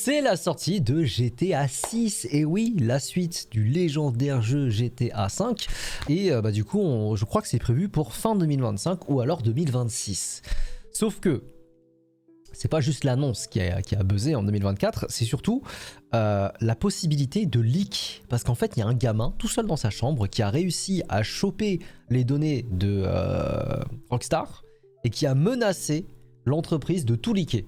C'est la sortie de GTA 6, et oui, la suite du légendaire jeu GTA 5. Et du coup, je crois que c'est prévu pour fin 2025 ou alors 2026. Sauf que c'est pas juste l'annonce qui a buzzé en 2024, c'est surtout la possibilité de leak. Parce qu'en fait, il y a un gamin tout seul dans sa chambre qui a réussi à choper les données de Rockstar et qui a menacé l'entreprise de tout leaker.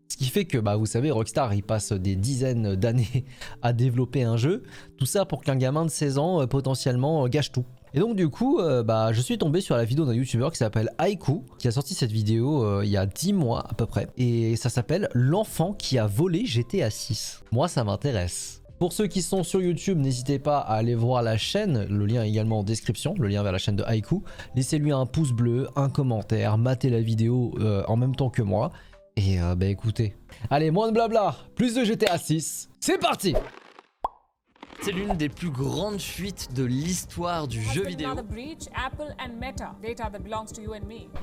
Ce qui fait que, vous savez, Rockstar, il passe des dizaines d'années à développer un jeu. Tout ça pour qu'un gamin de 16 ans, potentiellement, gâche tout. Et donc du coup, je suis tombé sur la vidéo d'un youtubeur qui s'appelle Haiku, qui a sorti cette vidéo il y a 10 mois à peu près. Et ça s'appelle « L'enfant qui a volé GTA 6 ». Moi, ça m'intéresse. Pour ceux qui sont sur YouTube, n'hésitez pas à aller voir la chaîne, le lien est également en description, le lien vers la chaîne de Haiku. Laissez-lui un pouce bleu, un commentaire, matez la vidéo en même temps que moi. Et écoutez, allez, moins de blabla, plus de GTA 6, c'est parti! C'est l'une des plus grandes fuites de l'histoire du jeu vidéo.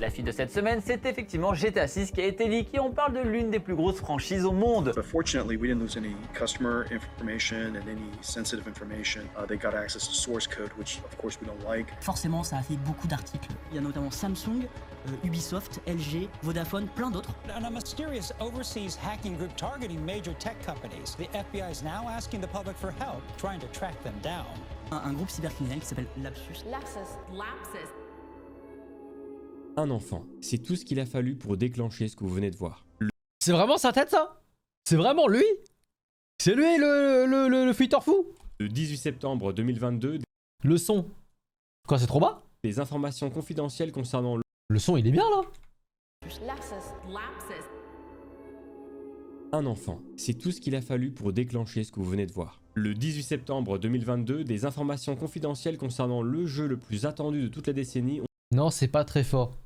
La fuite de cette semaine, c'est effectivement GTA 6 qui a été leaké. On parle de l'une des plus grosses franchises au monde. But fortunately, we didn't lose any customer information and any sensitive information. They got access to source code, which of course we don't like. Forcément, ça a fait beaucoup d'articles. Il y a notamment Samsung, Ubisoft, LG, Vodafone, plein d'autres. And a mysterious overseas hacking group targeting major tech companies. The FBI is now asking the public for help, trying to track them down. Un groupe cybercriminel qui s'appelle Lapsus. Un enfant, c'est tout ce qu'il a fallu pour déclencher ce que vous venez de voir. C'est vraiment sa tête, ça? C'est vraiment lui? C'est lui le fuiteur fou? Le 18 septembre 2022, Le son. Quoi, c'est trop bas? des informations confidentielles concernant Le son, il est bien là. un enfant, c'est tout ce qu'il a fallu pour déclencher ce que vous venez de voir. Le 18 septembre 2022, des informations confidentielles concernant le jeu le plus attendu de toute la décennie ont... Non, c'est pas très fort.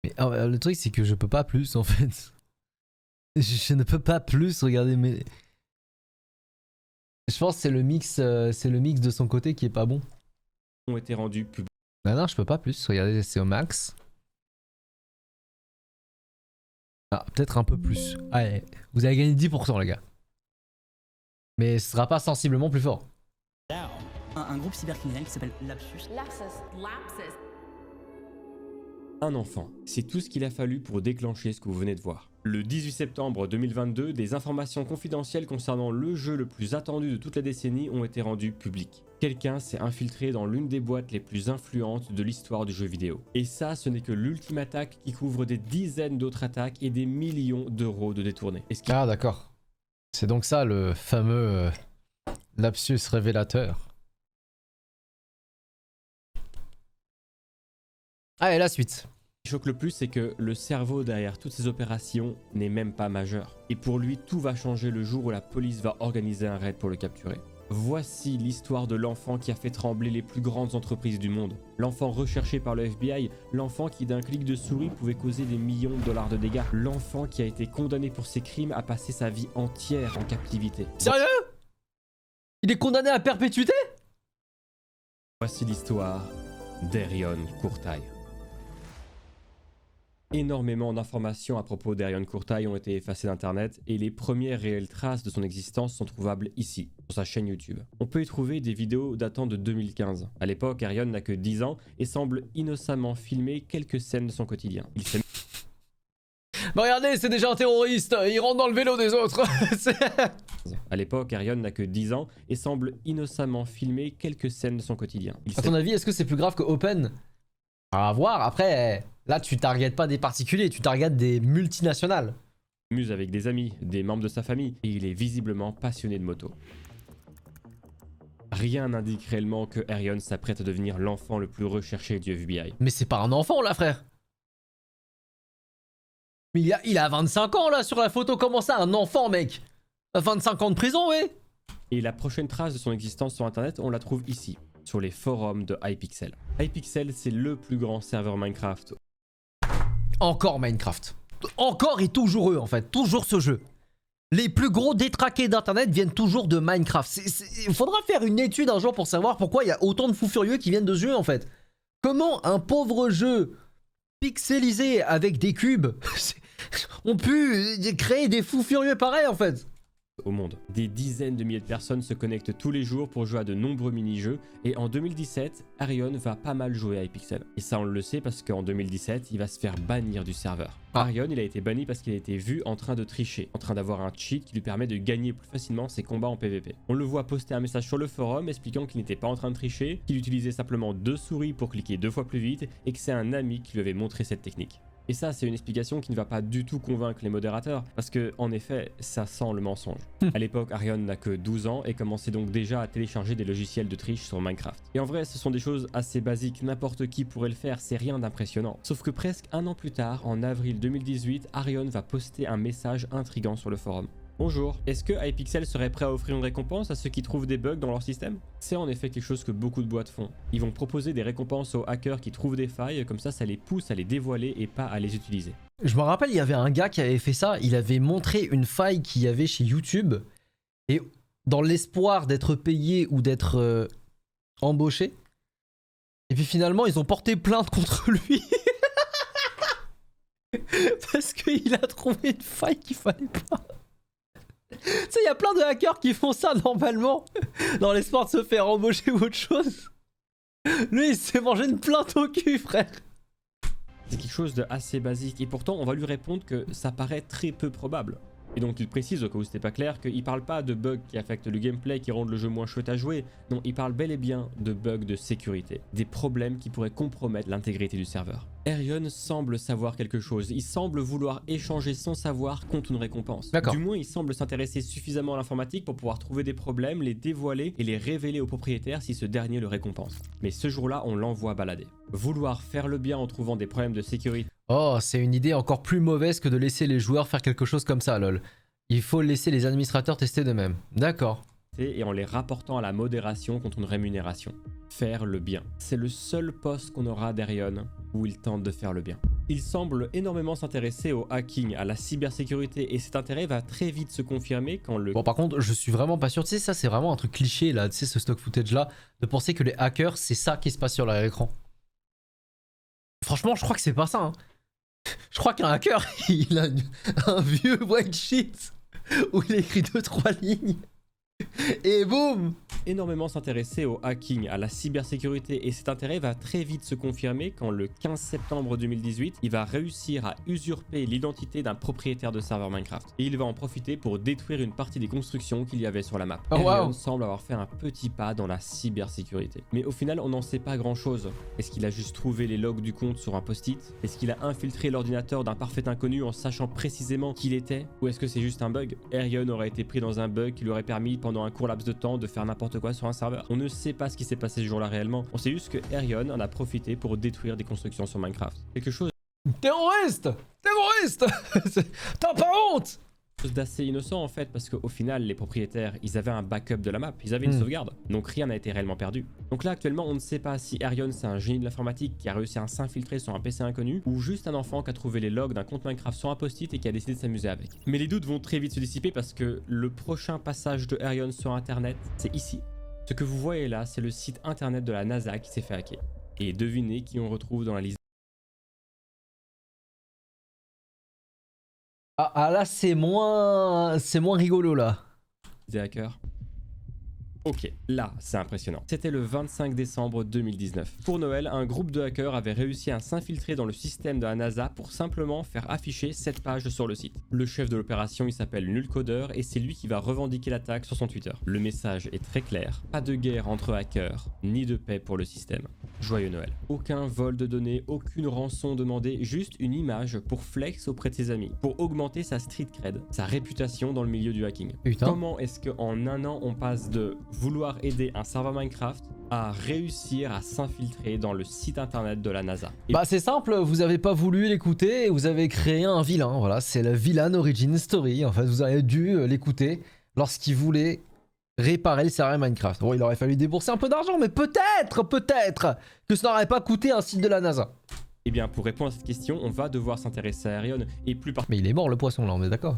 Mais le truc, c'est que je peux pas plus en fait. Je ne peux pas plus regarder mes... Je pense que c'est le mix de son côté qui est pas bon. ont été rendus publics. Non, je peux pas plus. Regardez, c'est au max. Ah, peut-être un peu plus. Allez, vous avez gagné 10% les gars. Mais ce sera pas sensiblement plus fort. Un groupe cybercriminel qui s'appelle Lapsus. Un enfant, c'est tout ce qu'il a fallu pour déclencher ce que vous venez de voir. Le 18 septembre 2022, des informations confidentielles concernant le jeu le plus attendu de toute la décennie ont été rendues publiques. Quelqu'un s'est infiltré dans l'une des boîtes les plus influentes de l'histoire du jeu vidéo. Et ça, ce n'est que l'ultime attaque qui couvre des dizaines d'autres attaques et des millions d'euros de détournés. Ah d'accord. C'est donc ça le fameux lapsus révélateur. Allez, la suite. Ce qui choque le plus, c'est que le cerveau derrière toutes ces opérations n'est même pas majeur. Et pour lui, tout va changer le jour où la police va organiser un raid pour le capturer. Voici l'histoire de l'enfant qui a fait trembler les plus grandes entreprises du monde. L'enfant recherché par le FBI, l'enfant qui d'un clic de souris pouvait causer des millions de dollars de dégâts. L'enfant qui a été condamné pour ses crimes à passer sa vie entière en captivité. Sérieux? Il est condamné à perpétuité? Voici l'histoire d'Erion Courtaille. Énormément d'informations à propos d'Erion Courtaille ont été effacées d'internet et les premières réelles traces de son existence sont trouvables ici, sur sa chaîne YouTube. On peut y trouver des vidéos datant de 2015. À l'époque, Erion n'a que 10 ans et semble innocemment filmer quelques scènes de son quotidien. Il s'est... Bah regardez, c'est déjà un terroriste, il rentre dans le vélo des autres. À l'époque, Erion n'a que 10 ans et semble innocemment filmer quelques scènes de son quotidien. À ton avis, est-ce que c'est plus grave que Open? À voir, après, là tu targetes pas des particuliers, tu targetes des multinationales. Il s'amuse avec des amis, des membres de sa famille, et il est visiblement passionné de moto. Rien n'indique réellement que Erion s'apprête à devenir l'enfant le plus recherché du FBI. Mais c'est pas un enfant là, frère. Mais il a 25 ans là sur la photo, comment ça, un enfant, mec? 25 ans de prison, ouais. Et la prochaine trace de son existence sur internet, on la trouve ici, sur les forums de Hypixel. Hypixel, c'est le plus grand serveur Minecraft. Encore Minecraft. Encore et toujours eux, en fait. Toujours ce jeu. Les plus gros détraqués d'internet viennent toujours de Minecraft. Il faudra faire une étude un jour pour savoir pourquoi il y a autant de fous furieux qui viennent de ce jeu, en fait. Comment un pauvre jeu pixelisé avec des cubes ont pu créer des fous furieux pareils en fait. Au monde. Des dizaines de milliers de personnes se connectent tous les jours pour jouer à de nombreux mini-jeux et en 2017, Arion va pas mal jouer à Hypixel. Et ça on le sait parce qu'en 2017, il va se faire bannir du serveur. Arion, il a été banni parce qu'il a été vu en train de tricher, en train d'avoir un cheat qui lui permet de gagner plus facilement ses combats en PvP. On le voit poster un message sur le forum expliquant qu'il n'était pas en train de tricher, qu'il utilisait simplement 2 souris pour cliquer 2 fois plus vite et que c'est un ami qui lui avait montré cette technique. Et ça, c'est une explication qui ne va pas du tout convaincre les modérateurs, parce que, en effet, ça sent le mensonge. À l'époque, Arion n'a que 12 ans et commençait donc déjà à télécharger des logiciels de triche sur Minecraft. Et en vrai, ce sont des choses assez basiques, n'importe qui pourrait le faire, c'est rien d'impressionnant. Sauf que presque un an plus tard, en avril 2018, Arion va poster un message intriguant sur le forum. Bonjour, est-ce que Hypixel serait prêt à offrir une récompense à ceux qui trouvent des bugs dans leur système? C'est en effet quelque chose que beaucoup de boîtes font. Ils vont proposer des récompenses aux hackers qui trouvent des failles, comme ça les pousse à les dévoiler et pas à les utiliser. Je me rappelle, il y avait un gars qui avait fait ça, il avait montré une faille qu'il y avait chez YouTube, et dans l'espoir d'être payé ou d'être embauché, et puis finalement ils ont porté plainte contre lui. Parce qu'il a trouvé une faille qu'il fallait pas. Tu sais, il y a plein de hackers qui font ça normalement, dans l'espoir de se faire embaucher ou autre chose. Lui, il s'est mangé une plainte au cul, frère. C'est quelque chose de assez basique, et pourtant on va lui répondre que ça paraît très peu probable. Et donc il précise, au cas où c'était pas clair, qu'il parle pas de bugs qui affectent le gameplay, qui rendent le jeu moins chouette à jouer. Non, il parle bel et bien de bugs de sécurité, des problèmes qui pourraient compromettre l'intégrité du serveur. Arion semble savoir quelque chose, il semble vouloir échanger son savoir contre une récompense. Du moins il semble s'intéresser suffisamment à l'informatique pour pouvoir trouver des problèmes, les dévoiler et les révéler au propriétaire si ce dernier le récompense. Mais ce jour-là, on l'envoie balader. Vouloir faire le bien en trouvant des problèmes de sécurité. Oh, c'est une idée encore plus mauvaise que de laisser les joueurs faire quelque chose comme ça, lol. Il faut laisser les administrateurs tester d'eux-mêmes. D'accord. Et en les rapportant à la modération contre une rémunération. Faire le bien. C'est le seul poste qu'on aura d'Arion où il tente de faire le bien. Il semble énormément s'intéresser au hacking, à la cybersécurité, et cet intérêt va très vite se confirmer quand le... Bon, par contre, je suis vraiment pas sûr. Tu sais, ça c'est vraiment un truc cliché là, tu sais, ce stock footage là, de penser que les hackers, c'est ça qui se passe sur leur écran. Franchement, je crois que c'est pas ça, hein. Je crois qu'un hacker, il a un vieux white sheet où il écrit 2-3 lignes et boum. Énormément s'intéresser au hacking, à la cybersécurité, et cet intérêt va très vite se confirmer quand le 15 septembre 2018, il va réussir à usurper l'identité d'un propriétaire de serveur Minecraft. Et il va en profiter pour détruire une partie des constructions qu'il y avait sur la map. Oh, Arion semble avoir fait un petit pas dans la cybersécurité. Mais au final, on n'en sait pas grand chose. Est-ce qu'il a juste trouvé les logs du compte sur un post-it? Est-ce qu'il a infiltré l'ordinateur d'un parfait inconnu en sachant précisément qui il était? Ou est-ce que c'est juste un bug? Arion aurait été pris dans un bug qui lui aurait permis pendant un court laps de temps de faire n'importe quoi sur un serveur. On ne sait pas ce qui s'est passé ce jour-là réellement. On sait juste que Arion en a profité pour détruire des constructions sur Minecraft. Quelque chose... Terroriste! Terroriste! T'as pas honte! d'assez innocent en fait, parce qu'au final les propriétaires ils avaient un backup de la map, ils avaient une sauvegarde, donc rien n'a été réellement perdu. Donc là actuellement on ne sait pas si Arion c'est un génie de l'informatique qui a réussi à s'infiltrer sur un PC inconnu, ou juste un enfant qui a trouvé les logs d'un compte Minecraft sur un post-it et qui a décidé de s'amuser avec. Mais les doutes vont très vite se dissiper parce que le prochain passage de Arion sur internet c'est ici. Ce que vous voyez là c'est le site internet de la NASA qui s'est fait hacker. Et devinez qui on retrouve dans la liste. Ah là c'est moins rigolo là. Des hackers. Ok, là, c'est impressionnant. C'était le 25 décembre 2019. Pour Noël, un groupe de hackers avait réussi à s'infiltrer dans le système de la NASA pour simplement faire afficher cette page sur le site. Le chef de l'opération, il s'appelle Nullcoder et c'est lui qui va revendiquer l'attaque sur son Twitter. Le message est très clair. Pas de guerre entre hackers, ni de paix pour le système. Joyeux Noël. Aucun vol de données, aucune rançon demandée, juste une image pour flex auprès de ses amis, pour augmenter sa street cred, sa réputation dans le milieu du hacking. Putain. Comment est-ce qu'en un an, on passe de vouloir aider un serveur Minecraft à réussir à s'infiltrer dans le site internet de la NASA? Bah c'est simple, vous avez pas voulu l'écouter et vous avez créé un vilain, voilà, c'est la villain origin story, en fait vous avez dû l'écouter lorsqu'il voulait réparer le serveur Minecraft. Bon, il aurait fallu débourser un peu d'argent, mais peut-être que ça n'aurait pas coûté un site de la NASA. Eh bien pour répondre à cette question, on va devoir s'intéresser à Arion et plus Mais il est mort le poisson là, on est d'accord.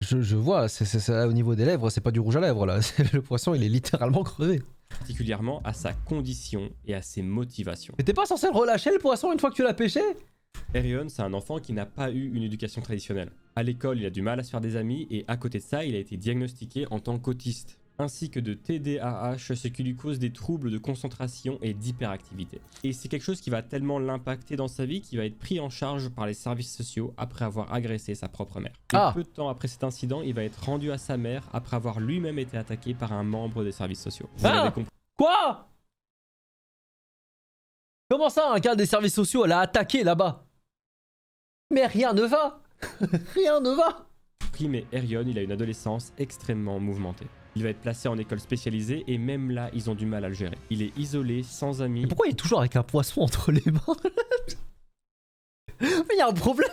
Je vois, c'est au niveau des lèvres, c'est pas du rouge à lèvres là, le poisson il est littéralement crevé. particulièrement à sa condition et à ses motivations. Mais t'es pas censé le relâcher le poisson une fois que tu l'as pêché? Erion, c'est un enfant qui n'a pas eu une éducation traditionnelle. À l'école, il a du mal à se faire des amis et à côté de ça, il a été diagnostiqué en tant qu'autiste, ainsi que de TDAH, ce qui lui cause des troubles de concentration et d'hyperactivité. Et c'est quelque chose qui va tellement l'impacter dans sa vie qu'il va être pris en charge par les services sociaux après avoir agressé sa propre mère. Et peu de temps après cet incident, il va être rendu à sa mère après avoir lui-même été attaqué par un membre des services sociaux. Vous l'avez compris. Quoi? Comment ça, un gars des services sociaux, elle a attaqué là-bas? Mais rien ne va. Rien ne va. Mais Erion, il a une adolescence extrêmement mouvementée. Il va être placé en école spécialisée et même là, ils ont du mal à le gérer. Il est isolé, sans amis. Mais pourquoi il est toujours avec un poisson entre les mains? Mais il y a un problème.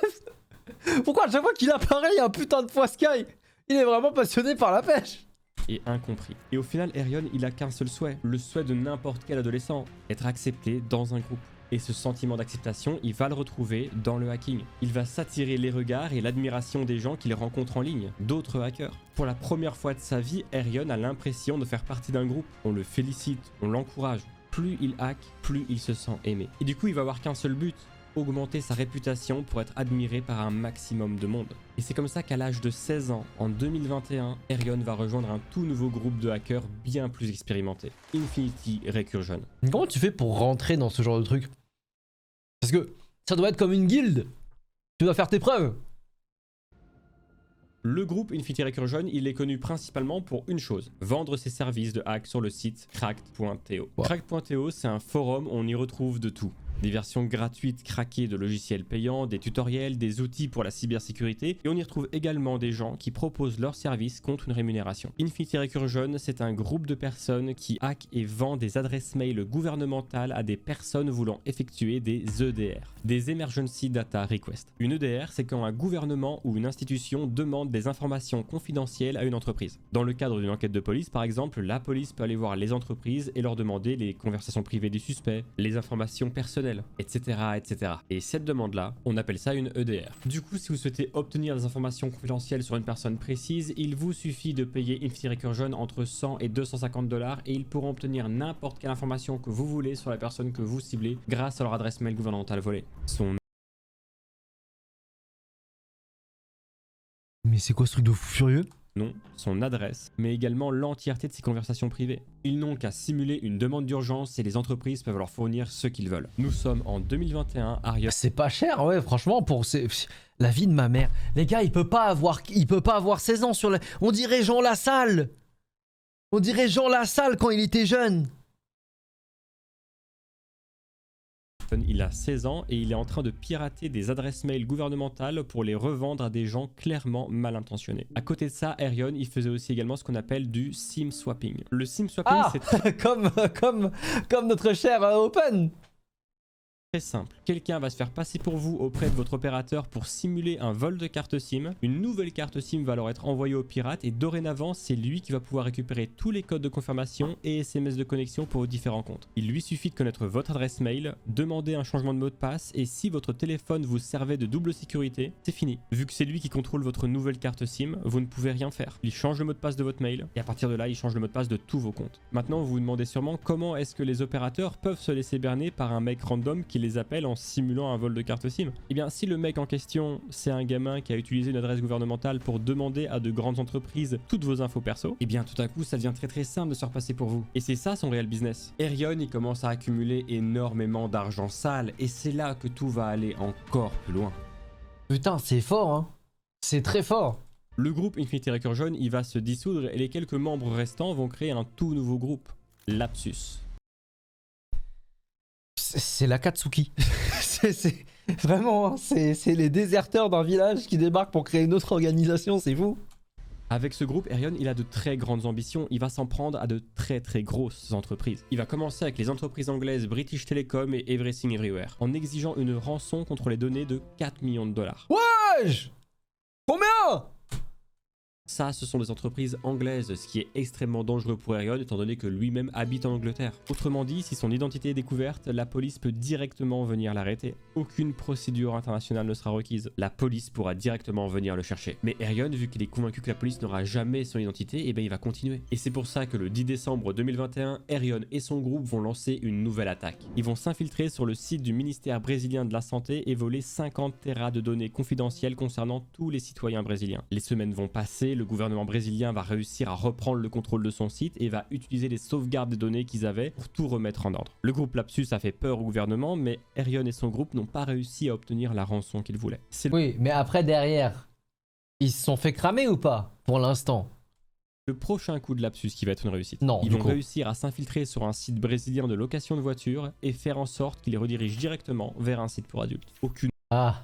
Pourquoi à chaque fois qu'il apparaît, il y a un putain de poiscaille? Il est vraiment passionné par la pêche. Et incompris. Et au final, Erion, il a qu'un seul souhait, le souhait de n'importe quel adolescent, être accepté dans un groupe. Et ce sentiment d'acceptation, il va le retrouver dans le hacking. Il va s'attirer les regards et l'admiration des gens qu'il rencontre en ligne, d'autres hackers. Pour la première fois de sa vie, Erion a l'impression de faire partie d'un groupe. On le félicite, on l'encourage. Plus il hack, plus il se sent aimé. Et du coup, il va avoir qu'un seul but, augmenter sa réputation pour être admiré par un maximum de monde. Et c'est comme ça qu'à l'âge de 16 ans, en 2021, Erion va rejoindre un tout nouveau groupe de hackers bien plus expérimenté, Infinity Recursion. Comment tu fais pour rentrer dans ce genre de truc? Parce que ça doit être comme une guilde. Tu dois faire tes preuves. Le groupe Infinity Recursion, il est connu principalement pour une chose, vendre ses services de hack sur le site cracked.to. Wow. Cracked.to, c'est un forum où on y retrouve de tout. Des versions gratuites craquées de logiciels payants, des tutoriels, des outils pour la cybersécurité, et on y retrouve également des gens qui proposent leurs services contre une rémunération. Infinity Recursion, c'est un groupe de personnes qui hackent et vendent des adresses mail gouvernementales à des personnes voulant effectuer des EDR, des Emergency Data Requests. Une EDR, c'est quand un gouvernement ou une institution demande des informations confidentielles à une entreprise. Dans le cadre d'une enquête de police, par exemple, la police peut aller voir les entreprises et leur demander les conversations privées des suspects, les informations personnelles, etc., etc. Et cette demande-là, on appelle ça une EDR. Du coup, si vous souhaitez obtenir des informations confidentielles sur une personne précise, il vous suffit de payer Infinity Recursion entre 100 et 250 $ et ils pourront obtenir n'importe quelle information que vous voulez sur la personne que vous ciblez grâce à leur adresse mail gouvernementale volée. Mais c'est quoi ce truc de fou furieux? Nom, son adresse, mais également l'entièreté de ses conversations privées. Ils n'ont qu'à simuler une demande d'urgence et les entreprises peuvent leur fournir ce qu'ils veulent. Nous sommes en 2021, Arion. C'est pas cher, ouais, franchement, pour la vie de ma mère. Les gars, il peut pas avoir 16 ans sur la... On dirait Jean Lassalle. On dirait Jean Lassalle quand il était jeune. Il a 16 ans et il est en train de pirater des adresses mail gouvernementales pour les revendre à des gens clairement mal intentionnés. À côté de ça, Erion, il faisait aussi également ce qu'on appelle du SIM swapping. Le SIM swapping, c'est comme notre cher Open. très simple. Quelqu'un va se faire passer pour vous auprès de votre opérateur pour simuler un vol de carte SIM. Une nouvelle carte SIM va alors être envoyée au pirate et dorénavant, c'est lui qui va pouvoir récupérer tous les codes de confirmation et SMS de connexion pour vos différents comptes. Il lui suffit de connaître votre adresse mail, demander un changement de mot de passe et si votre téléphone vous servait de double sécurité, c'est fini. Vu que c'est lui qui contrôle votre nouvelle carte SIM, vous ne pouvez rien faire. Il change le mot de passe de votre mail et à partir de là, il change le mot de passe de tous vos comptes. Maintenant, vous vous demandez sûrement comment est-ce que les opérateurs peuvent se laisser berner par un mec random qui les appelle en simulant un vol de carte SIM. Eh bien, si le mec en question, c'est un gamin qui a utilisé une adresse gouvernementale pour demander à de grandes entreprises toutes vos infos perso, eh bien, tout à coup, ça devient très simple de se repasser pour vous. Et c'est ça son réel business. Erion, il commence à accumuler énormément d'argent sale et c'est là que tout va aller encore plus loin. Putain, c'est fort, hein. C'est très fort. Le groupe Infinity Recursion, il va se dissoudre et les quelques membres restants vont créer un tout nouveau groupe, Lapsus. C'est l'Akatsuki. c'est vraiment, c'est les déserteurs d'un village qui débarquent pour créer une autre organisation, c'est fou. Avec ce groupe, Erion, il a de très grandes ambitions, il va s'en prendre à de très grosses entreprises. Il va commencer avec les entreprises anglaises British Telecom et Everything Everywhere, en exigeant une rançon contre les données de 4 millions de $. Wesh! Combien? Ça, ce sont des entreprises anglaises, ce qui est extrêmement dangereux pour Erion étant donné que lui-même habite en Angleterre. Autrement dit, si son identité est découverte, la police peut directement venir l'arrêter. Aucune procédure internationale ne sera requise. La police pourra directement venir le chercher. Mais Erion, vu qu'il est convaincu que la police n'aura jamais son identité, eh bien il va continuer. Et c'est pour ça que le 10 décembre 2021, Erion et son groupe vont lancer une nouvelle attaque. Ils vont s'infiltrer sur le site du ministère brésilien de la Santé et voler 50 téras de données confidentielles concernant tous les citoyens brésiliens. Les semaines vont passer, le gouvernement brésilien va réussir à reprendre le contrôle de son site et va utiliser les sauvegardes des données qu'ils avaient pour tout remettre en ordre. Le groupe Lapsus a fait peur au gouvernement, mais Erion et son groupe n'ont pas réussi à obtenir la rançon qu'ils voulaient. Oui, mais après, derrière, ils se sont fait cramer ou pas, pour l'instant? Le prochain coup de Lapsus qui va être une réussite. Non, Ils du vont coup. réussir à s'infiltrer sur un site brésilien de location de voitures et faire en sorte qu'il les redirige directement vers un site pour adultes. Aucune Ah.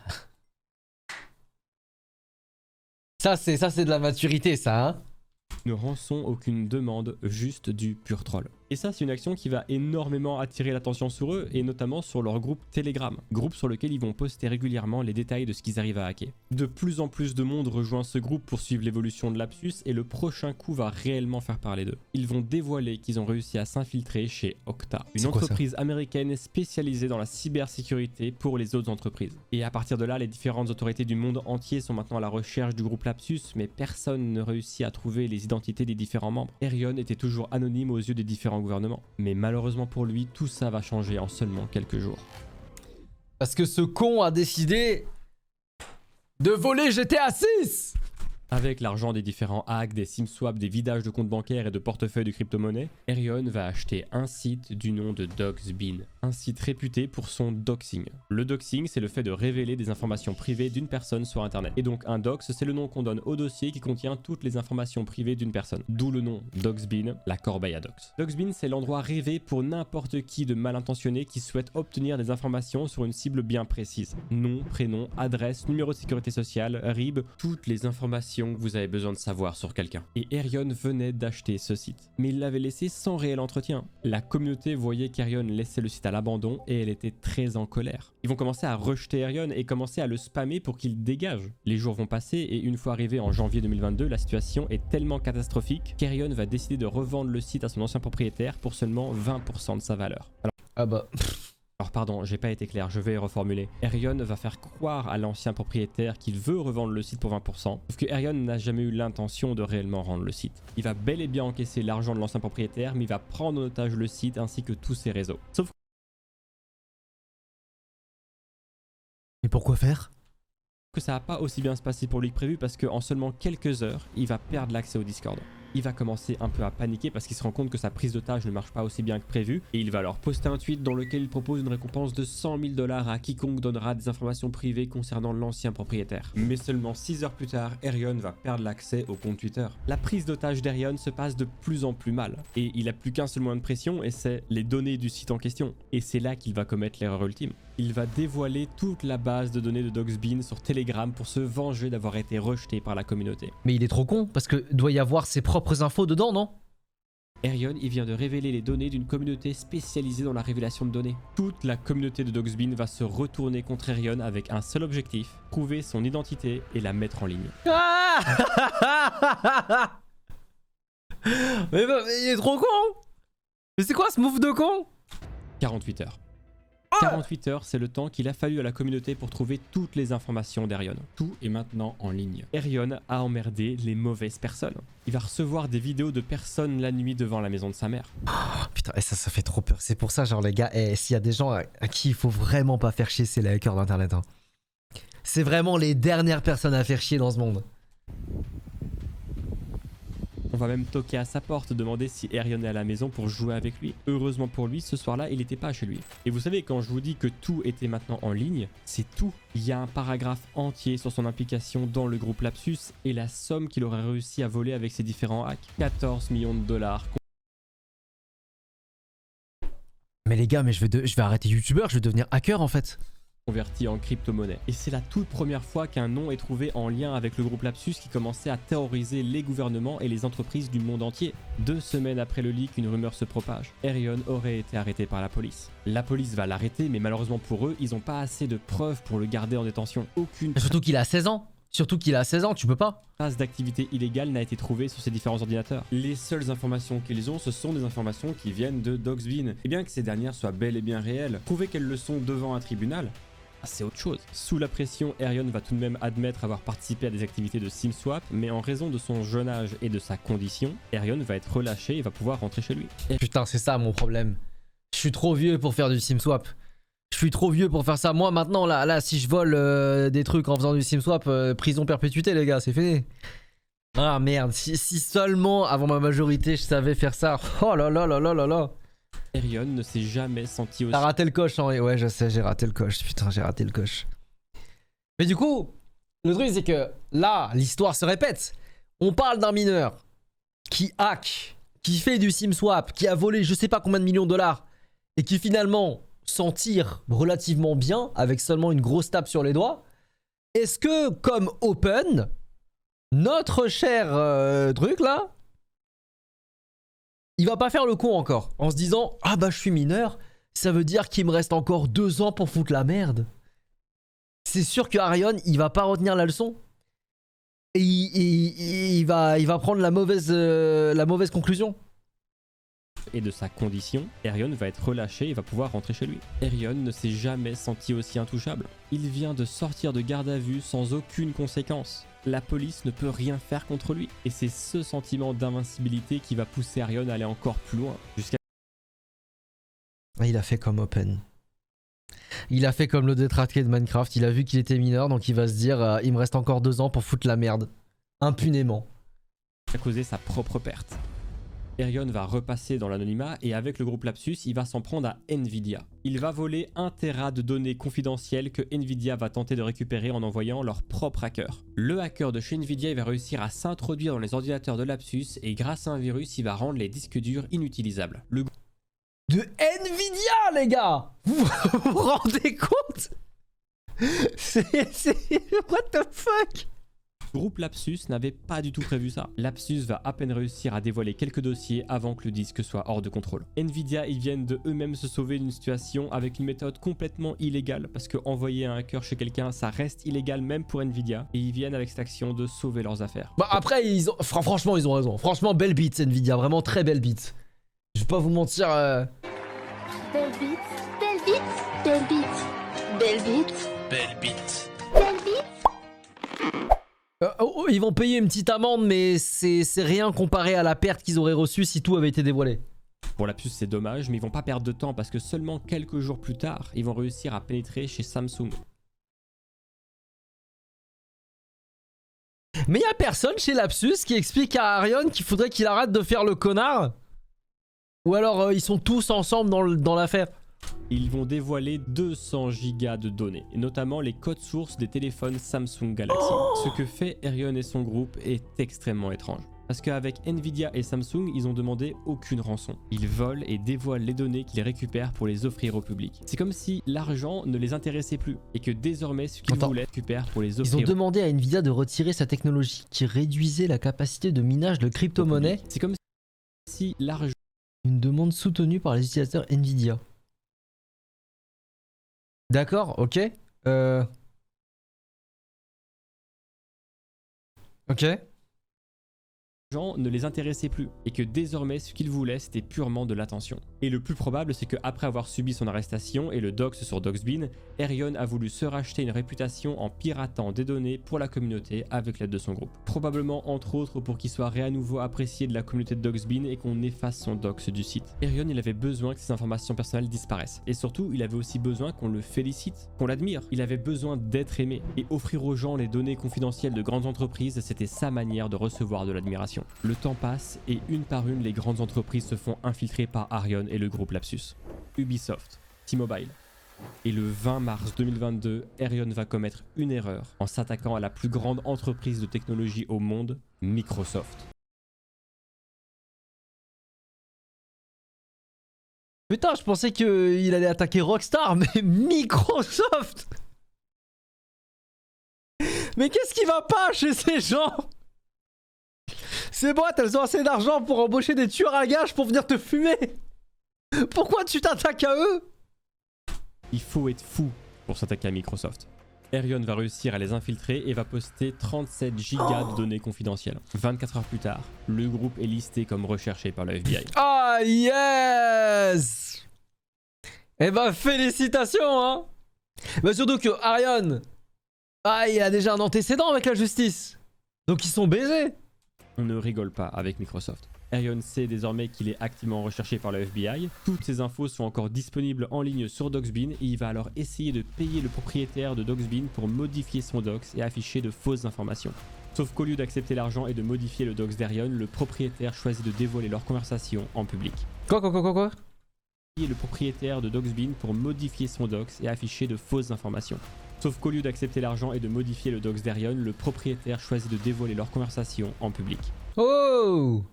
Ça, c'est de la maturité, ça, hein? rançon, aucune demande, juste du pur troll. Et ça, c'est une action qui va énormément attirer l'attention sur eux, et notamment sur leur groupe Telegram, groupe sur lequel ils vont poster régulièrement les détails de ce qu'ils arrivent à hacker. De plus en plus de monde rejoint ce groupe pour suivre l'évolution de Lapsus, et le prochain coup va réellement faire parler d'eux. Ils vont dévoiler qu'ils ont réussi à s'infiltrer chez Okta, une C'est quoi ça? entreprise américaine spécialisée dans la cybersécurité pour les autres entreprises. Et à partir de là, les différentes autorités du monde entier sont maintenant à la recherche du groupe Lapsus, mais personne ne réussit à trouver les identités des différents membres. Erion était toujours anonyme aux yeux des différents gouvernement. Mais malheureusement pour lui, tout ça va changer en seulement quelques jours. Parce que ce con a décidé de voler GTA 6. Avec l'argent des différents hacks, des SIM swaps, des vidages de comptes bancaires et de portefeuilles de crypto-monnaies, Erion va acheter un site du nom de Doxbin, un site réputé pour son doxing. Le doxing, c'est le fait de révéler des informations privées d'une personne sur internet. Et donc un dox, c'est le nom qu'on donne au dossier qui contient toutes les informations privées d'une personne. D'où le nom Doxbin, la corbeille à dox. Doxbin, c'est l'endroit rêvé pour n'importe qui de mal intentionné qui souhaite obtenir des informations sur une cible bien précise. Nom, prénom, adresse, numéro de sécurité sociale, RIB, toutes les informations que vous avez besoin de savoir sur quelqu'un. Et Erion venait d'acheter ce site. Mais il l'avait laissé sans réel entretien. La communauté voyait qu'Erion laissait le site à l'abandon et elle était très en colère. Ils vont commencer à rejeter Erion et commencer à le spammer pour qu'il dégage. Les jours vont passer et une fois arrivé en janvier 2022, la situation est tellement catastrophique qu'Erion va décider de revendre le site à son ancien propriétaire pour seulement 20% de sa valeur. Alors pardon, j'ai pas été clair, je vais reformuler. Erion va faire croire à l'ancien propriétaire qu'il veut revendre le site pour 20%, sauf que Erion n'a jamais eu l'intention de réellement rendre le site. Il va bel et bien encaisser l'argent de l'ancien propriétaire, mais il va prendre en otage le site ainsi que tous ses réseaux. Sauf Mais pourquoi faire? que ça va pas aussi bien se passer pour lui que prévu parce qu'en seulement quelques heures, il va perdre l'accès au Discord. Il va commencer un peu à paniquer parce qu'il se rend compte que sa prise d'otage ne marche pas aussi bien que prévu et il va alors poster un tweet dans lequel il propose une récompense de 100 000 $ à quiconque donnera des informations privées concernant l'ancien propriétaire. Mais seulement 6 heures plus tard, Erion va perdre l'accès au compte Twitter. La prise d'otage d'Erion se passe de plus en plus mal et il a plus qu'un seul moyen de pression et c'est les données du site en question. Et c'est là qu'il va commettre l'erreur ultime. Il va dévoiler toute la base de données de Doxbin sur Telegram pour se venger d'avoir été rejeté par la communauté. Mais il est trop con, parce que doit y avoir ses propres infos dedans, non? Erion, il vient de révéler les données d'une communauté spécialisée dans la révélation de données. Toute la communauté de Doxbin va se retourner contre Erion avec un seul objectif, prouver son identité et la mettre en ligne. Ah mais il est trop con. Mais c'est quoi ce move de con? 48 heures. 48 heures, c'est le temps qu'il a fallu à la communauté pour trouver toutes les informations d'Erion. Tout est maintenant en ligne. Erion a emmerdé les mauvaises personnes. Il va recevoir des vidéos de personnes la nuit devant la maison de sa mère. Oh, putain, ça fait trop peur. C'est pour ça, genre les gars, s'il y a des gens à qui il faut vraiment pas faire chier, c'est les hackers d'internet. Hein. C'est vraiment les dernières personnes à faire chier dans ce monde. On va même toquer à sa porte, demander si Erion est à la maison pour jouer avec lui. Heureusement pour lui, ce soir-là, il n'était pas chez lui. Et vous savez, quand je vous dis que tout était maintenant en ligne, c'est tout. Il y a un paragraphe entier sur son implication dans le groupe Lapsus et la somme qu'il aurait réussi à voler avec ses différents hacks. 14 millions de $. Mais les gars, mais je vais arrêter youtubeur, je vais devenir hacker en fait. Converti en crypto-monnaie. Et c'est la toute première fois qu'un nom est trouvé en lien avec le groupe Lapsus qui commençait à terroriser les gouvernements et les entreprises du monde entier. 2 semaines après le leak, une rumeur se propage. Erion aurait été arrêté par la police. La police va l'arrêter, mais malheureusement pour eux, ils n'ont pas assez de preuves pour le garder en détention. Aucune... Surtout qu'il a 16 ans. Surtout qu'il a 16 ans, tu peux pas. Trace d'activité illégale n'a été trouvée sur ces différents ordinateurs. Les seules informations qu'ils ont, ce sont des informations qui viennent de Dogsbin. Et bien que ces dernières soient bel et bien réelles, prouver qu'elles le sont devant un tribunal, c'est autre chose. Sous la pression, Erion va tout de même admettre avoir participé à des activités de SimSwap, mais en raison de son jeune âge et de sa condition, Erion va être relâché et va pouvoir rentrer chez lui. Putain, c'est ça mon problème. Je suis trop vieux pour faire du SimSwap. Je suis trop vieux pour faire ça. Moi maintenant, là si je vole des trucs en faisant du SimSwap, prison perpétuité les gars, c'est fini. Ah merde, si seulement avant ma majorité je savais faire ça. Oh là là là là là là. Erion ne s'est jamais senti aussi... T'as raté le coche, hein. Ouais, je sais, j'ai raté le coche. Putain, j'ai raté le coche. Mais du coup, le truc, c'est que là, l'histoire se répète. On parle d'un mineur qui hack, qui fait du SimSwap, qui a volé je sais pas combien de millions de dollars et qui finalement s'en tire relativement bien avec seulement une grosse tape sur les doigts. Est-ce que, comme Open, notre cher truc là, il va pas faire le con encore en se disant ah bah je suis mineur, ça veut dire qu'il me reste encore 2 ans pour foutre la merde. C'est sûr que Arion il va pas retenir la leçon et il va prendre la mauvaise conclusion. Et de sa condition, Erion va être relâché et va pouvoir rentrer chez lui. Erion ne s'est jamais senti aussi intouchable. Il vient de sortir de garde à vue sans aucune conséquence. La police ne peut rien faire contre lui. Et c'est ce sentiment d'invincibilité qui va pousser Erion à aller encore plus loin. Jusqu'à... Il a fait comme Open. Il a fait comme le détraqué de Minecraft. Il a vu qu'il était mineur, donc il va se dire il me reste encore 2 ans pour foutre la merde. Impunément. Causer sa propre perte. Erion va repasser dans l'anonymat et avec le groupe Lapsus, il va s'en prendre à Nvidia. Il va voler 1 Tera de données confidentielles que Nvidia va tenter de récupérer en envoyant leur propre hacker. Le hacker de chez Nvidia il va réussir à s'introduire dans les ordinateurs de Lapsus et grâce à un virus, il va rendre les disques durs inutilisables. De Nvidia les gars. Vous vous rendez compte? C'est... What the fuck? Le groupe Lapsus n'avait pas du tout prévu ça. Lapsus va à peine réussir à dévoiler quelques dossiers avant que le disque soit hors de contrôle. Nvidia, ils viennent de eux-mêmes se sauver d'une situation avec une méthode complètement illégale parce que envoyer un hacker chez quelqu'un, ça reste illégal même pour Nvidia. Et ils viennent avec cette action de sauver leurs affaires. Bah après, franchement, ils ont raison. Franchement, belle beat Nvidia, vraiment très belle beat. Je vais pas vous mentir. Belle beat, belle beat, belle beat, belle beat, belle beat, belle beat. Ils vont payer une petite amende, mais c'est rien comparé à la perte qu'ils auraient reçue si tout avait été dévoilé. Pour Lapsus, c'est dommage, mais ils vont pas perdre de temps parce que seulement quelques jours plus tard, ils vont réussir à pénétrer chez Samsung. Mais y a personne chez Lapsus qui explique à Arion qu'il faudrait qu'il arrête de faire le connard? Ou alors ils sont tous ensemble dans l'affaire? Ils vont dévoiler 200 gigas de données, et notamment les codes sources des téléphones Samsung Galaxy. Ce que fait Erion et son groupe est extrêmement étrange. Parce qu'avec Nvidia et Samsung, ils ont demandé aucune rançon. Ils volent et dévoilent les données qu'ils récupèrent pour les offrir au public. C'est comme si l'argent ne les intéressait plus, et que désormais ce qu'ils voulaient récupérer pour les offrir. Ils ont demandé à Nvidia de retirer sa technologie qui réduisait la capacité de minage de crypto-monnaies. C'est comme si l'argent... Une demande soutenue par les utilisateurs Nvidia. D'accord, ok. Ok. gens ne les intéressait plus et que désormais ce qu'ils voulaient c'était purement de l'attention. Et le plus probable c'est qu'après avoir subi son arrestation et le dox sur Dogsbin, Erion a voulu se racheter une réputation en piratant des données pour la communauté avec l'aide de son groupe. Probablement entre autres pour qu'il soit à nouveau apprécié de la communauté de Dogsbin et qu'on efface son dox du site. Erion il avait besoin que ses informations personnelles disparaissent. Et surtout il avait aussi besoin qu'on le félicite, qu'on l'admire. Il avait besoin d'être aimé et offrir aux gens les données confidentielles de grandes entreprises c'était sa manière de recevoir de l'admiration. Le temps passe et une par une les grandes entreprises se font infiltrer par Arion et le groupe Lapsus. Ubisoft, T-Mobile. Et le 20 mars 2022, Erion va commettre une erreur en s'attaquant à la plus grande entreprise de technologie au monde, Microsoft. Putain, je pensais qu'il allait attaquer Rockstar, mais Microsoft! Mais qu'est-ce qui va pas chez ces gens? C'est bon, elles ont assez d'argent pour embaucher des tueurs à gages pour venir te fumer. Pourquoi tu t'attaques à eux? Il faut être fou pour s'attaquer à Microsoft. Arion va réussir à les infiltrer et va poster 37 gigas de données confidentielles. 24 heures plus tard, le groupe est listé comme recherché par le FBI. Ah yes. Eh ben félicitations hein. Bah surtout que Arion, il a déjà un antécédent avec la justice. Donc ils sont baisés. On ne rigole pas avec Microsoft. Arion sait désormais qu'il est activement recherché par le FBI. Toutes ces infos sont encore disponibles en ligne sur Doxbean et il va alors essayer de payer le propriétaire de Doxbean pour modifier son dox et afficher de fausses informations. Sauf qu'au lieu d'accepter l'argent et de modifier le dox d'Arion, le propriétaire choisit de dévoiler leur conversation en public. Quoi Le propriétaire de Doxbean pour modifier son dox et afficher de fausses informations. Sauf qu'au lieu d'accepter l'argent et de modifier le dox d'Arion, le propriétaire choisit de dévoiler leur conversation en public. Oh.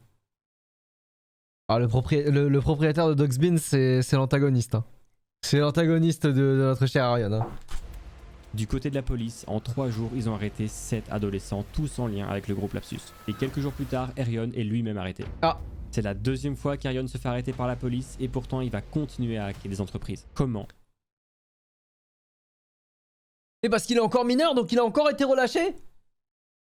Ah, le propriétaire de Doxbean, c'est l'antagoniste. Hein. C'est l'antagoniste de notre cher Arion. Hein. Du côté de la police, en 3 jours, ils ont arrêté 7 adolescents, tous en lien avec le groupe Lapsus. Et quelques jours plus tard, Arion est lui-même arrêté. Ah. C'est la 2e fois qu'Arion se fait arrêter par la police et pourtant il va continuer à hacker des entreprises. Comment? Et parce qu'il est encore mineur, donc il a encore été relâché?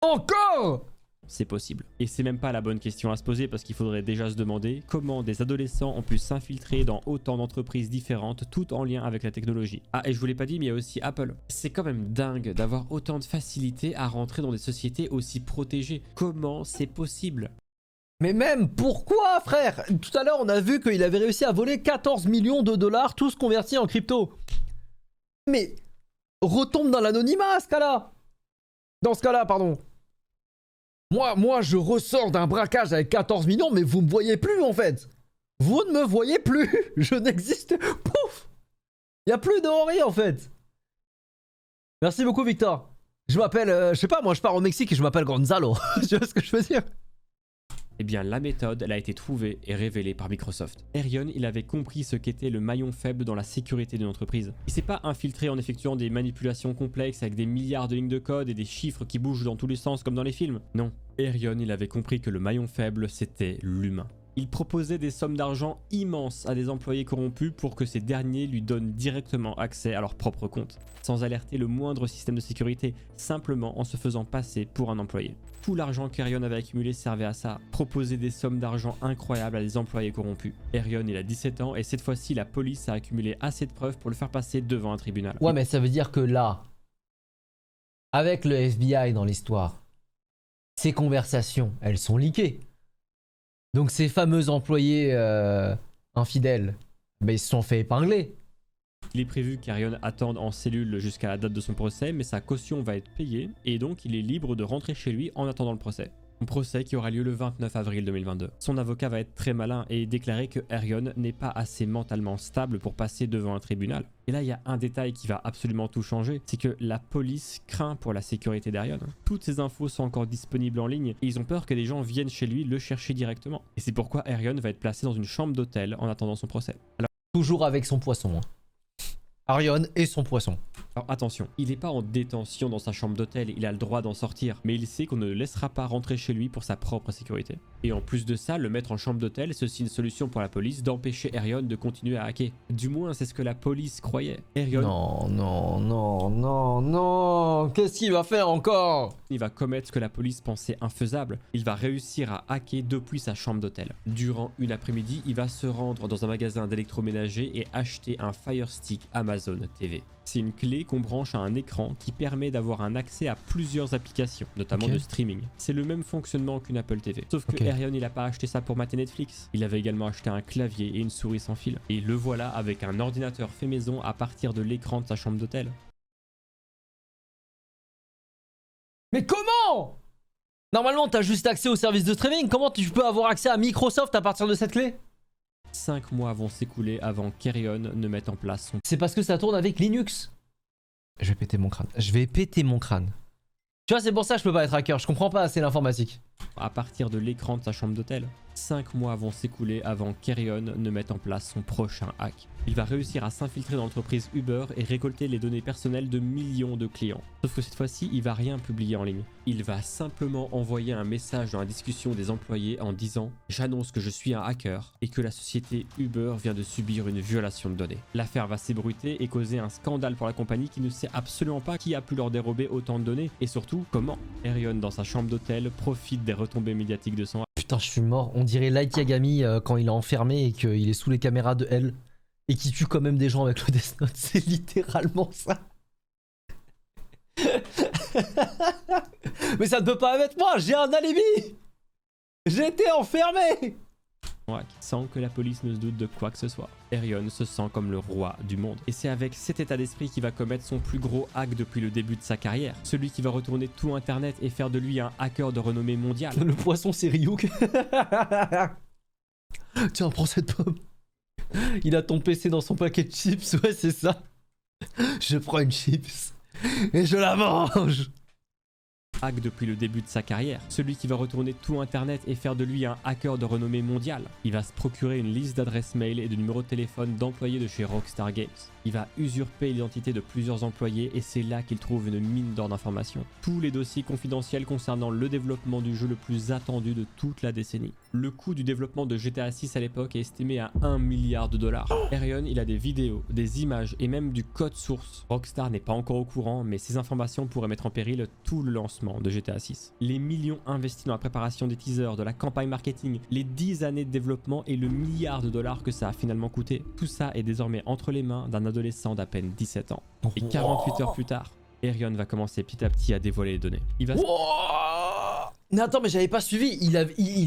Encore? C'est possible. Et c'est même pas la bonne question à se poser parce qu'il faudrait déjà se demander comment des adolescents ont pu s'infiltrer dans autant d'entreprises différentes, toutes en lien avec la technologie. Ah, et je vous l'ai pas dit, mais il y a aussi Apple. C'est quand même dingue d'avoir autant de facilité à rentrer dans des sociétés aussi protégées. Comment c'est possible? Mais même pourquoi, frère? Tout à l'heure, on a vu qu'il avait réussi à voler 14 millions de dollars, tous convertis en crypto. Mais retombe dans l'anonymat à ce cas-là. Dans ce cas-là, pardon. Moi, je ressors d'un braquage avec 14 millions, mais vous me voyez plus en fait. Vous ne me voyez plus. Je n'existe. Pouf. Il n'y a plus de Henri en fait. Merci beaucoup, Victor. Je m'appelle, je sais pas, moi je pars au Mexique et je m'appelle Gonzalo. Tu vois ce que je veux dire? Eh bien, la méthode, elle a été trouvée et révélée par Microsoft. Arion, il avait compris ce qu'était le maillon faible dans la sécurité d'une entreprise. Il s'est pas infiltré en effectuant des manipulations complexes avec des milliards de lignes de code et des chiffres qui bougent dans tous les sens comme dans les films. Non. Arion, il avait compris que le maillon faible, c'était l'humain. Il proposait des sommes d'argent immenses à des employés corrompus pour que ces derniers lui donnent directement accès à leur propre compte, sans alerter le moindre système de sécurité, simplement en se faisant passer pour un employé. Tout l'argent qu'Arion avait accumulé servait à ça, proposer des sommes d'argent incroyables à des employés corrompus. Arion, il a 17 ans et cette fois-ci, la police a accumulé assez de preuves pour le faire passer devant un tribunal. Ouais, mais ça veut dire que là, avec le FBI dans l'histoire, ces conversations, elles sont leakées. Donc ces fameux employés infidèles, ils se sont fait épingler. Il est prévu qu'Arion attende en cellule jusqu'à la date de son procès, mais sa caution va être payée et donc il est libre de rentrer chez lui en attendant le procès. Un procès qui aura lieu le 29 avril 2022. Son avocat va être très malin et déclarer que Arion n'est pas assez mentalement stable pour passer devant un tribunal. Et là, il y a un détail qui va absolument tout changer, c'est que la police craint pour la sécurité d'Arion. Toutes ces infos sont encore disponibles en ligne et ils ont peur que des gens viennent chez lui le chercher directement. Et c'est pourquoi Arion va être placé dans une chambre d'hôtel en attendant son procès. Alors, toujours avec son poisson. Hein. Arion et son poisson. Alors attention, il n'est pas en détention dans sa chambre d'hôtel, il a le droit d'en sortir, mais il sait qu'on ne le laissera pas rentrer chez lui pour sa propre sécurité. Et en plus de ça, le mettre en chambre d'hôtel, c'est aussi une solution pour la police d'empêcher Arion de continuer à hacker. Du moins, c'est ce que la police croyait. Arion... Non, qu'est-ce qu'il va faire encore? Il va commettre ce que la police pensait infaisable. Il va réussir à hacker depuis sa chambre d'hôtel. Durant une après-midi, il va se rendre dans un magasin d'électroménager et acheter un Fire Stick Amazon TV. C'est une clé qu'on branche à un écran qui permet d'avoir un accès à plusieurs applications, notamment de streaming. C'est le même fonctionnement qu'une Apple TV. Sauf que Arion, il n'a pas acheté ça pour mater Netflix. Il avait également acheté un clavier et une souris sans fil. Et le voilà avec un ordinateur fait maison à partir de l'écran de sa chambre d'hôtel. Mais comment? Normalement, t'as juste accès au service de streaming. Comment tu peux avoir accès à Microsoft à partir de cette clé? 5 mois vont s'écouler avant qu'Arion ne mette en place son... C'est parce que ça tourne avec Linux. Je vais péter mon crâne. Tu vois, c'est pour ça que je peux pas être hacker. Je comprends pas assez l'informatique. à partir de l'écran de sa chambre d'hôtel. 5 mois vont s'écouler avant qu'Erion ne mette en place son prochain hack. Il va réussir à s'infiltrer dans l'entreprise Uber et récolter les données personnelles de millions de clients. Sauf que cette fois-ci, il va rien publier en ligne. Il va simplement envoyer un message dans la discussion des employés en disant « J'annonce que je suis un hacker et que la société Uber vient de subir une violation de données ». L'affaire va s'ébruiter et causer un scandale pour la compagnie qui ne sait absolument pas qui a pu leur dérober autant de données et surtout comment. Erion, dans sa chambre d'hôtel, profite des retombées médiatiques de son... Putain, je suis mort. On dirait Light Yagami quand il est enfermé et qu'il est sous les caméras de L. Et qui tue quand même des gens avec le Death Note. C'est littéralement ça. Mais ça ne peut pas être moi, j'ai un alibi. J'ai été enfermé. Sans que la police ne se doute de quoi que ce soit. Erion se sent comme le roi du monde. Et c'est avec cet état d'esprit qu'il va commettre son plus gros hack depuis le début de sa carrière. Celui qui va retourner tout internet et faire de lui un hacker de renommée mondiale. Le poisson c'est Ryuk. Tiens, prends cette pomme. Il a ton PC dans son paquet de chips, ouais c'est ça. Je prends une chips et je la mange. Hack depuis le début de sa carrière. Celui qui va retourner tout internet et faire de lui un hacker de renommée mondiale. Il va se procurer une liste d'adresses mail et de numéros de téléphone d'employés de chez Rockstar Games. Il va usurper l'identité de plusieurs employés et c'est là qu'il trouve une mine d'or d'informations. Tous les dossiers confidentiels concernant le développement du jeu le plus attendu de toute la décennie. Le coût du développement de GTA 6 à l'époque est estimé à 1 milliard de dollars. Erion, il a des vidéos, des images et même du code source. Rockstar n'est pas encore au courant, mais ces informations pourraient mettre en péril tout le lancement de GTA 6. Les millions investis dans la préparation des teasers, de la campagne marketing, les 10 années de développement et le milliard de dollars que ça a finalement coûté. Tout ça est désormais entre les mains d'un adolescent d'à peine 17 ans. Et 48 heures plus tard, Erion va commencer petit à petit à dévoiler les données. Il va... Mais attends, mais j'avais pas suivi. Il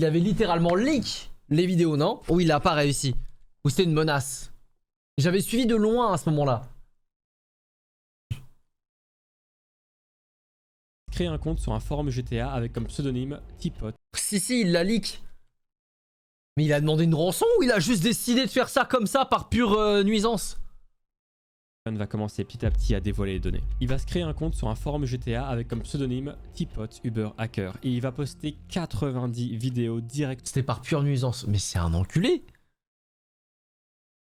avait littéralement leak les vidéos, non? Ou il a pas réussi? Ou c'était une menace? J'avais suivi de loin à ce moment-là. Créer un compte sur un forum GTA avec comme pseudonyme Teapot. Si, il l'a leak. Mais il a demandé une rançon ou il a juste décidé de faire ça comme ça par pure nuisance? Erion va commencer petit à petit à dévoiler les données. Il va se créer un compte sur un forum GTA avec comme pseudonyme Teapot Uber Hacker et il va poster 90 vidéos directes. C'était par pure nuisance. Mais c'est un enculé.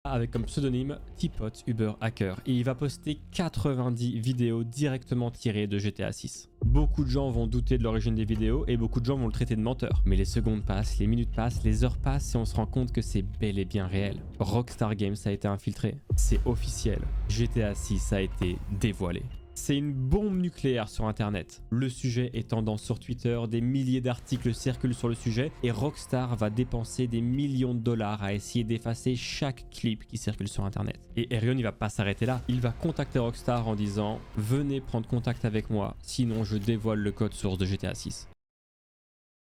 Avec comme pseudonyme Teapot Uber Hacker et il va poster 90 vidéos directement tirées de GTA 6. Beaucoup de gens vont douter de l'origine des vidéos et beaucoup de gens vont le traiter de menteur. Mais les secondes passent, les minutes passent, les heures passent et on se rend compte que c'est bel et bien réel. Rockstar Games a été infiltré. C'est officiel. GTA 6 a été dévoilé. C'est une bombe nucléaire sur internet. Le sujet est tendance sur Twitter, des milliers d'articles circulent sur le sujet et Rockstar va dépenser des millions de dollars à essayer d'effacer chaque clip qui circule sur internet. Et Erion il va pas s'arrêter là, il va contacter Rockstar en disant « Venez prendre contact avec moi, sinon je dévoile le code source de GTA 6 ».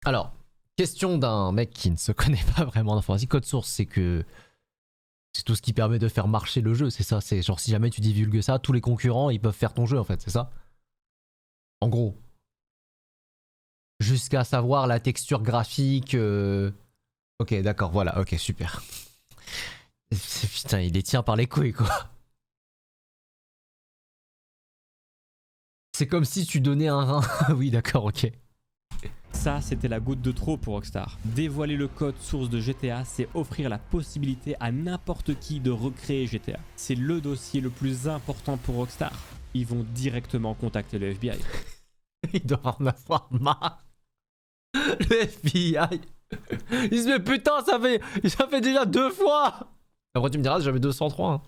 Alors, question d'un mec qui ne se connaît pas vraiment en informatique. Code source, c'est que... c'est tout ce qui permet de faire marcher le jeu, c'est ça. C'est genre si jamais tu divulgues ça, tous les concurrents ils peuvent faire ton jeu en fait, c'est ça? En gros. Jusqu'à savoir la texture graphique. Ok, d'accord, voilà, ok, super. Putain, il les tient par les couilles quoi. C'est comme si tu donnais un rein. Oui, d'accord, ok. Ça, c'était la goutte de trop pour Rockstar. Dévoiler le code source de GTA, c'est offrir la possibilité à n'importe qui de recréer GTA. C'est le dossier le plus important pour Rockstar. Ils vont directement contacter le FBI. Il doit en avoir marre. Le FBI. Il se met putain, ça fait déjà 2 fois. Après tu me diras, j'avais 203. Hein.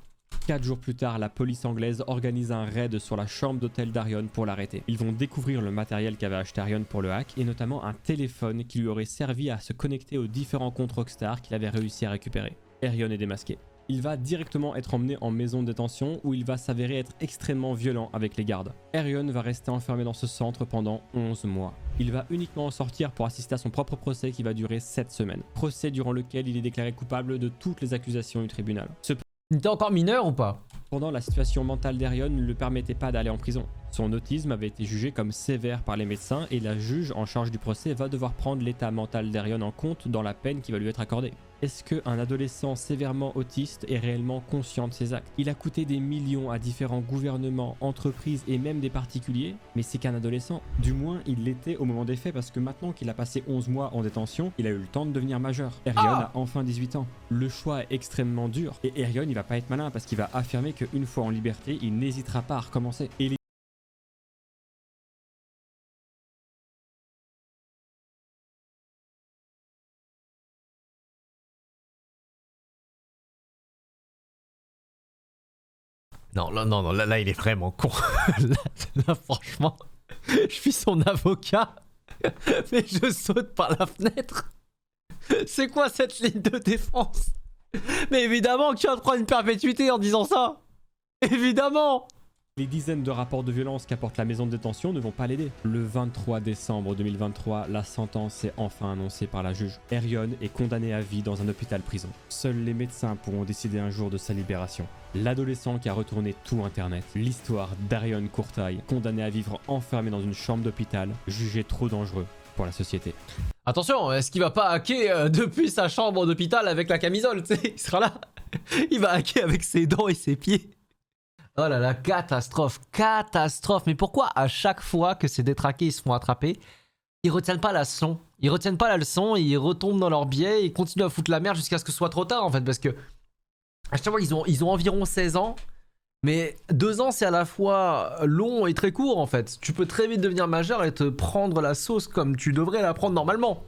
4 jours plus tard, la police anglaise organise un raid sur la chambre d'hôtel d'Erion pour l'arrêter. Ils vont découvrir le matériel qu'avait acheté Erion pour le hack et notamment un téléphone qui lui aurait servi à se connecter aux différents comptes Rockstar qu'il avait réussi à récupérer. Erion est démasqué. Il va directement être emmené en maison de détention où il va s'avérer être extrêmement violent avec les gardes. Erion va rester enfermé dans ce centre pendant 11 mois. Il va uniquement en sortir pour assister à son propre procès qui va durer 7 semaines. Procès durant lequel il est déclaré coupable de toutes les accusations du tribunal. Il était encore mineur ou pas? Cependant, la situation mentale d'Erion ne lui permettait pas d'aller en prison. Son autisme avait été jugé comme sévère par les médecins et la juge en charge du procès va devoir prendre l'état mental d'Erion en compte dans la peine qui va lui être accordée. Est-ce qu'un adolescent sévèrement autiste est réellement conscient de ses actes? Il a coûté des millions à différents gouvernements, entreprises et même des particuliers, mais c'est qu'un adolescent. Du moins, il l'était au moment des faits parce que maintenant qu'il a passé 11 mois en détention, il a eu le temps de devenir majeur. Erion a enfin 18 ans. Le choix est extrêmement dur et Erion, il va pas être malin parce qu'il va affirmer qu'une fois en liberté, il n'hésitera pas à recommencer. Et Non, là, il est vraiment con. Là, franchement, je suis son avocat, mais je saute par la fenêtre. C'est quoi cette ligne de défense? Mais évidemment qu'il va prendre une perpétuité en disant ça. Évidemment. les dizaines de rapports de violence qu'apporte la maison de détention ne vont pas l'aider. Le 23 décembre 2023, la sentence est enfin annoncée par la juge. Erion est condamné à vie dans un hôpital-prison. Seuls les médecins pourront décider un jour de sa libération. L'adolescent qui a retourné tout internet. L'histoire d'Erion Courtaille, condamné à vivre enfermé dans une chambre d'hôpital, jugé trop dangereux pour la société. Attention, est-ce qu'il va pas hacker depuis sa chambre d'hôpital avec la camisole, tu sais, il sera là. Il va hacker avec ses dents et ses pieds. Oh là là, catastrophe, catastrophe. Mais pourquoi à chaque fois que ces détraqués ils se font attraper, ils retiennent pas la leçon? Ils retiennent pas la leçon, ils retombent dans leur biais, ils continuent à foutre la merde jusqu'à ce que ce soit trop tard en fait. Parce que à chaque fois ils ont environ 16 ans. Mais 2 ans c'est à la fois long et très court en fait. Tu peux très vite devenir majeur et te prendre la sauce comme tu devrais la prendre normalement.